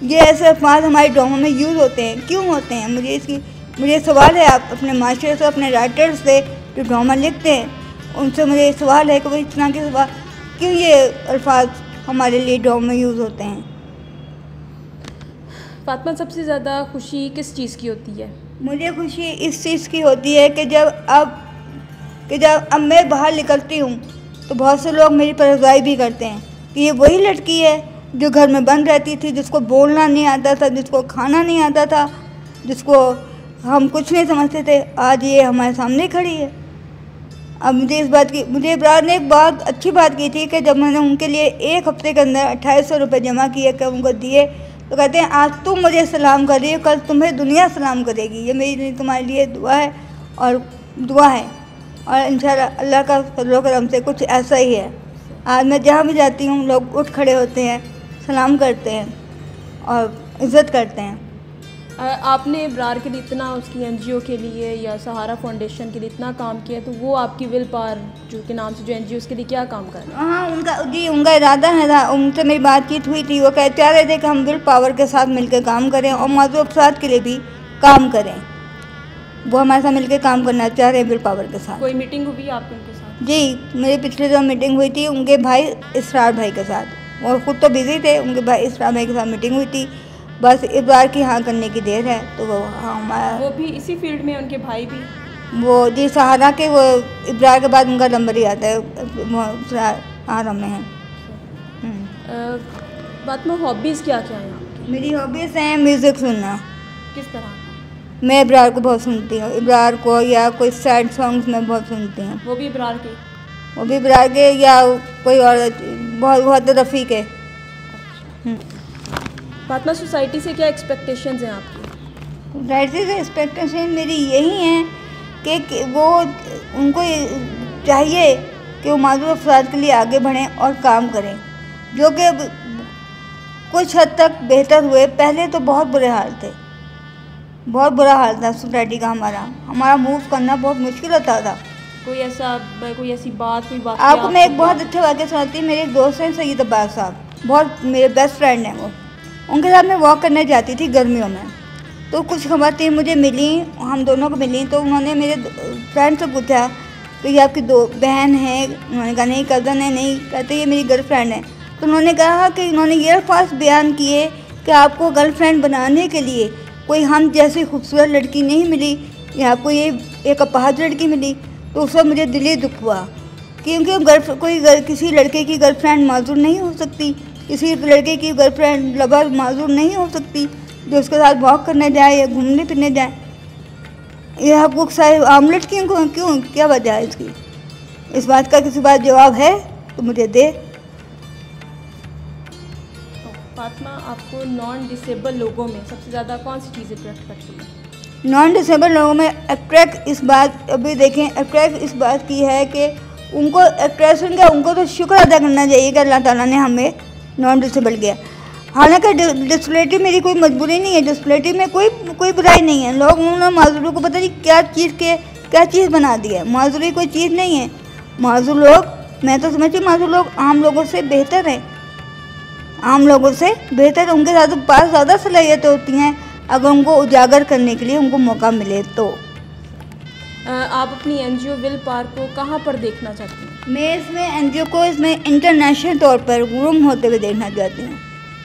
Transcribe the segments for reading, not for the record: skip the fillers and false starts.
ये ऐसे अल्फाज हमारे ड्रामा में यूज़ होते हैं, क्यों होते हैं? मुझे सवाल है आप अपने मास्टर से, अपने राइटर्स से जो ड्रामा लिखते हैं उनसे मुझे सवाल है कि भाई इस तरह के सवाल क्यों ये अल्फाज हमारे लिए ड्रामा में यूज़ होते हैं। फातिमा, सबसे ज़्यादा खुशी किस चीज़ की होती है? मुझे खुशी इस चीज़ की होती है कि जब अब मैं बाहर निकलती हूँ तो बहुत से लोग मेरी परवाही भी करते हैं कि ये वही लड़की है जो घर में बंद रहती थी, जिसको बोलना नहीं आता था, जिसको खाना नहीं आता था, जिसको हम कुछ नहीं समझते थे, आज ये हमारे सामने खड़ी है। अब मुझे इब्रार ने एक बहुत अच्छी बात की थी कि जब मैंने उनके लिए 1 हफ्ते के अंदर 2800 रुपये जमा किए कर उनको दिए तो कहते हैं आज तुम मुझे सलाम कर रही हो, कल तुम्हें दुनिया सलाम करेगी। ये मेरी तुम्हारे लिए दुआ है और इंशाल्लाह अल्लाह का फजल करम से कुछ ऐसा ही है। आज मैं जहाँ भी जाती हूँ लोग उठ खड़े होते हैं, सलाम करते हैं और इज़्ज़त करते हैं। आपने इब्रार के लिए इतना, उसकी एनजीओ के लिए या सहारा फाउंडेशन के लिए इतना काम किया, तो वो आपकी विल पावर जो के नाम से जो एनजीओ उसके लिए क्या काम कर रहे हैं? हाँ, उनका इरादा है, उनसे मेरी बातचीत हुई थी। वो चाह रहे थे कि हम विल पावर के साथ मिलकर काम करें और मौजूद अफसाद के लिए भी काम करें। वो हमारे साथ मिलकर काम करना चाह रहे हैं विल पावर के साथ। कोई मीटिंग हुई आपकी उनके साथ? जी, मेरी पिछले जो मीटिंग हुई थी उनके भाई इसरार भाई के साथ। वो खुद तो बिज़ी थे, उनके भाई इसरार भाई के साथ मीटिंग हुई थी। बस इब्रार की हाँ करने की देर है तो वो हाँ हमारा। वो भी इसी फील्ड में, उनके भाई भी? वो जी सहारा के, वो इब्रार के बाद उनका नंबर ही आता है, सहारा में है। बात में हॉबीज़ क्या क्या हैं आपकी? मेरी हॉबीज़ हैं म्यूज़िक सुनना। किस तरह? मैं इब्रार को बहुत सुनती हूँ, इब्रार को या कोई सैड सॉन्ग्स मैं बहुत सुनती हूँ। वो भी इब्रार के? वो भी इब्रार के या कोई और बहुत रफ़ी के। फातिमा, सोसाइटी से क्या एक्सपेक्टेशंस हैं आपकी? सोसाइटी से एक्सपेक्टेशन मेरी यही हैं कि वो उनको चाहिए कि वो माजूर अफराद के लिए आगे बढ़ें और काम करें, जो कि कुछ हद तक बेहतर हुए। पहले तो बहुत बुरे हाल थे, बहुत बुरा हाल था सोसाइटी का। हमारा मूव करना बहुत मुश्किल होता था। कोई ऐसी बात, कोई बात? आपको मैं एक बहुत अच्छे वाक़या सुनाती हूँ। मेरे एक दोस्त हैं सईद अब्बास साहब, बहुत मेरे बेस्ट फ्रेंड हैं वो। उनके साथ मैं वॉक करने जाती थी गर्मियों में, तो कुछ ख़वातीन मुझे मिली, हम दोनों को मिली। तो उन्होंने मेरे फ्रेंड से पूछा कि ये आपकी 2 बहन है? उन्होंने कहा नहीं, कज़न है। नहीं, कहते ये मेरी गर्लफ्रेंड है। तो उन्होंने कहा कि उन्होंने ये अल्फाज़ बयान किए कि आपको गर्लफ्रेंड बनाने के लिए कोई हम जैसी खूबसूरत लड़की नहीं मिली, या आपको ये एक अपाहज लड़की मिली। तो उस वक्त मुझे दिली दुख हुआ, क्योंकि किसी लड़के की गर्लफ्रेंड माजूर नहीं हो सकती, किसी लड़के की गर्लफ्रेंड लवर माजूर नहीं हो सकती जो उसके साथ वॉक करने जाए या घूमने फिरने जाए। यह हकूक़ साहिब आमलेट क्यों, क्या वजह है इसकी? इस बात का किसी बात जवाब है तो मुझे दे। फातिमा, आपको नॉन डिसेबल लोगों में सबसे ज़्यादा कौन सी चीज़ अट्रैक्ट करती है? नॉन डिसेबल लोगों में अट्रैक्ट इस बात की है कि उनको अट्रैक्शन का, उनको तो शुक्र अदा करना चाहिए कि अल्लाह ताला ने हमें नॉन डिसेबल किया। हालांकि डिसेबिलिटी मेरी कोई मजबूरी नहीं है, डिसेबिलिटी में कोई बुराई नहीं है। लोग उन्होंने माजूरों को पता नहीं क्या चीज़ बना दी है। माजूरी कोई चीज़ नहीं है। माजूर लोग, मैं तो समझती हूँ माजूर लोग आम लोगों से बेहतर हैं, उनके साथ पास ज़्यादा सलाहियतें होती हैं अगर उनको उजागर करने के लिए उनको मौका मिले तो। आप अपनी एनजीओ विल पावर को कहाँ पर देखना चाहती हैं? मैं इसमें एनजीओ को इंटरनेशनल तौर पर ग्रूम होते हुए देखना चाहती हूँ।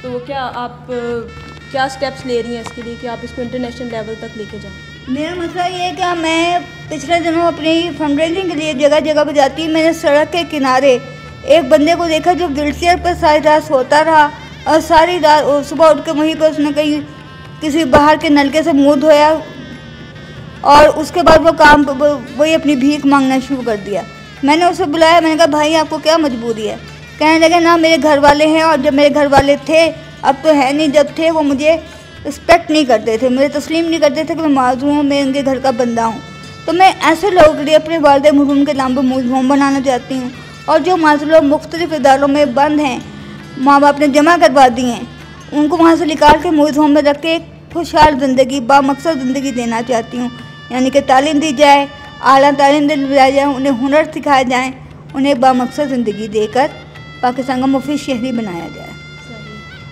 तो क्या आप क्या स्टेप्स ले रही हैं इसके लिए कि आप इसको इंटरनेशनल लेवल तक लेके जाएं? मेरा मसला ये है कि मैं पिछले दिनों अपनी फंड रेजिंग के लिए जगह जगह पर जाती हूँ। मैंने सड़क के किनारे एक बंदे को देखा जो व्हीलचेयर पर सारी रात सोता रहा और सारी रात सुबह उठ के वहीं पर उसने कहीं किसी बाहर के नलके से मुँह धोया और उसके बाद वही अपनी भीख मांगना शुरू कर दिया। मैंने उसे बुलाया, मैंने कहा भाई आपको क्या मजबूरी है? कहने लगे ना मेरे घर वाले हैं, और जब मेरे घर वाले थे, अब तो है नहीं, जब थे वो मुझे रिस्पेक्ट नहीं करते थे, मुझे तस्लीम नहीं करते थे कि मैं माजूम हूँ, मैं उनके घर का बंदा हूँ। तो मैं ऐसे लोगों के लिए अपने वालिद मरहूम के नाम पर म्यूज़ियम होम बनाना चाहती हूँ। और जो माजूम लोग मुख्तलिफ इदारों में बंद हैं, माँ बाप ने जमा करवा दी हैं, उनको वहाँ से निकाल के म्यूज़ियम होम में रख के खुशहाल ज़िंदगी, बामकसद ज़िंदगी देना चाहती हूँ। यानी कि तालीम दी जाए, आला तालीम दिलाई जाए, उन्हें हुनर सिखाए जाएँ, उन्हें बामकसद ज़िंदगी देकर पाकिस्तान का मुफीद शहरी बनाया जाए।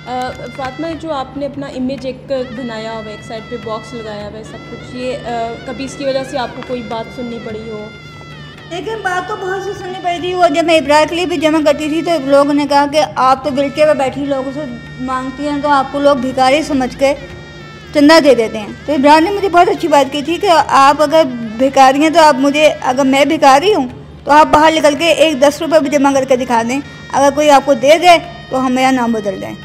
फातिमा, जो आपने अपना इमेज एक बनाया हुआ है, एक साइड पे बॉक्स लगाया हुआ है, सब कुछ, ये कभी इसकी वजह से आपको कोई बात सुननी पड़ी हो? लेकिन बात तो बहुत सी सुननी पड़ी थी। वो जब मैं इब्रार के लिए भी जमा करती थी तो लोगों ने कहा कि आप तो व्हीलचेयर पर बैठी लोगों से मांगती हैं, तो आपको लोग भिखारी समझ के चंदा दे देते हैं। तो इब्रार ने मुझे बहुत अच्छी बात की थी कि आप अगर भिखारी हैं तो आप मुझे, अगर मैं भिखारी हूँ तो आप बाहर निकल के एक 10 रुपये भी जमा करके दिखा दें, अगर कोई आपको दे दे तो हम मेरा नाम बदल दें।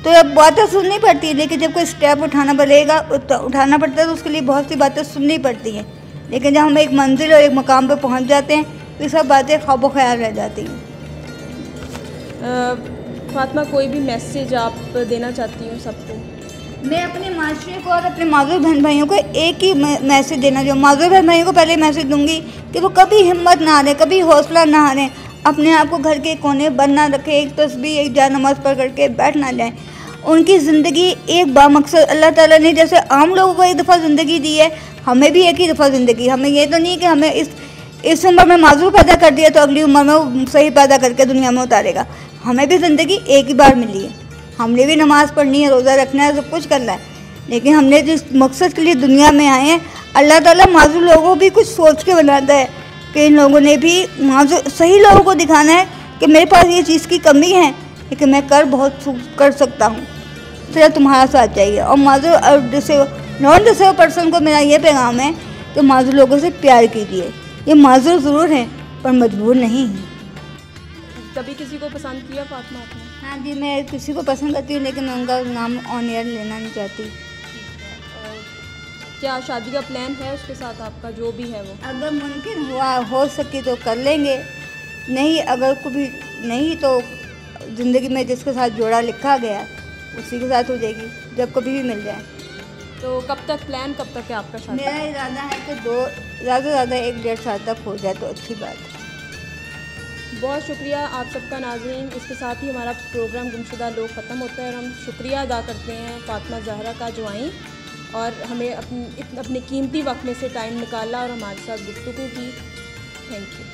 तो अब बातें सुननी पड़ती है, लेकिन जब कोई स्टेप उठाना पड़ता है तो उसके लिए बहुत सी बातें सुननी पड़ती हैं। लेकिन जब हम एक मंजिल और एक मकाम पर पहुंच जाते हैं तो ये सब बातें ख्वाबो ख्याल रह जाती हैं। फातिमा, कोई भी मैसेज आप देना चाहती हूँ सबको? मैं अपने माशरे को और अपने माज़ूर बहन भाइयों को एक ही मैसेज देना चाहूँ। माज़ूर बहन भाइयों को पहले मैसेज दूंगी कि वो कभी हिम्मत ना हारें, कभी हौसला ना हारें, अपने आप को घर के कोने बंद ना रखें, एक तस्बीह एक जा नमाज़ पढ़ करके बैठ ना जाएँ। उनकी ज़िंदगी एक बामकसद, अल्लाह ताला ने जैसे आम लोगों को एक दफ़ा ज़िंदगी दी है, हमें भी एक ही दफ़ा ज़िंदगी। हमें ये तो नहीं कि हमें इस उम्र में माजूर पैदा कर दिया तो अगली उम्र में वो सही पैदा करके दुनिया में उतारेगा। हमें भी ज़िंदगी एक ही बार मिली है, हमने भी नमाज़ पढ़नी है, रोज़ा रखना है, सब कुछ करना है। लेकिन हमने जिस मकसद के लिए दुनिया में आए हैं, अल्लाह ताला माजूर लोगों को भी कुछ सोच के बनाता है कि इन लोगों ने भी माजूर सही लोगों को दिखाना है कि मेरे पास ये चीज़ की कमी है, लेकिन मैं बहुत कर सकता हूँ, सिर्फ तुम्हारा साथ चाहिए। और माजूर और नॉन डिसेबल पर्सन को मेरा ये पैगाम है कि माजूर लोगों से प्यार कीजिए। ये माजूर ज़रूर हैं पर मजबूर नहीं है। कभी किसी को पसंद किया फातिमा आपने? हाँ जी, मैं किसी को पसंद करती हूँ, लेकिन मैं उनका नाम ऑन एयर लेना नहीं चाहती। क्या शादी का प्लान है उसके साथ आपका, जो भी है वो? अगर मुमकिन हो सके तो कर लेंगे, नहीं अगर कभी नहीं तो ज़िंदगी में जिसके साथ जोड़ा लिखा गया उसी के साथ हो जाएगी, जब कभी भी मिल जाए। तो कब तक प्लान, कब तक है आपका शादी? मेरा इरादा है कि ज़्यादा से ज़्यादा 1-1.5 साल तक हो जाए तो अच्छी बात है। बहुत शुक्रिया आप सबका नाज़रीन। इसके साथ ही हमारा प्रोग्राम गुमशुदा लोग ख़त्म होता है और हम शुक्रिया अदा करते हैं फातिमा ज़हरा का, जो आई और हमें अपने कीमती वक्त में से टाइम निकाला और हमारे साथ गुफ्तगू की। Thank you.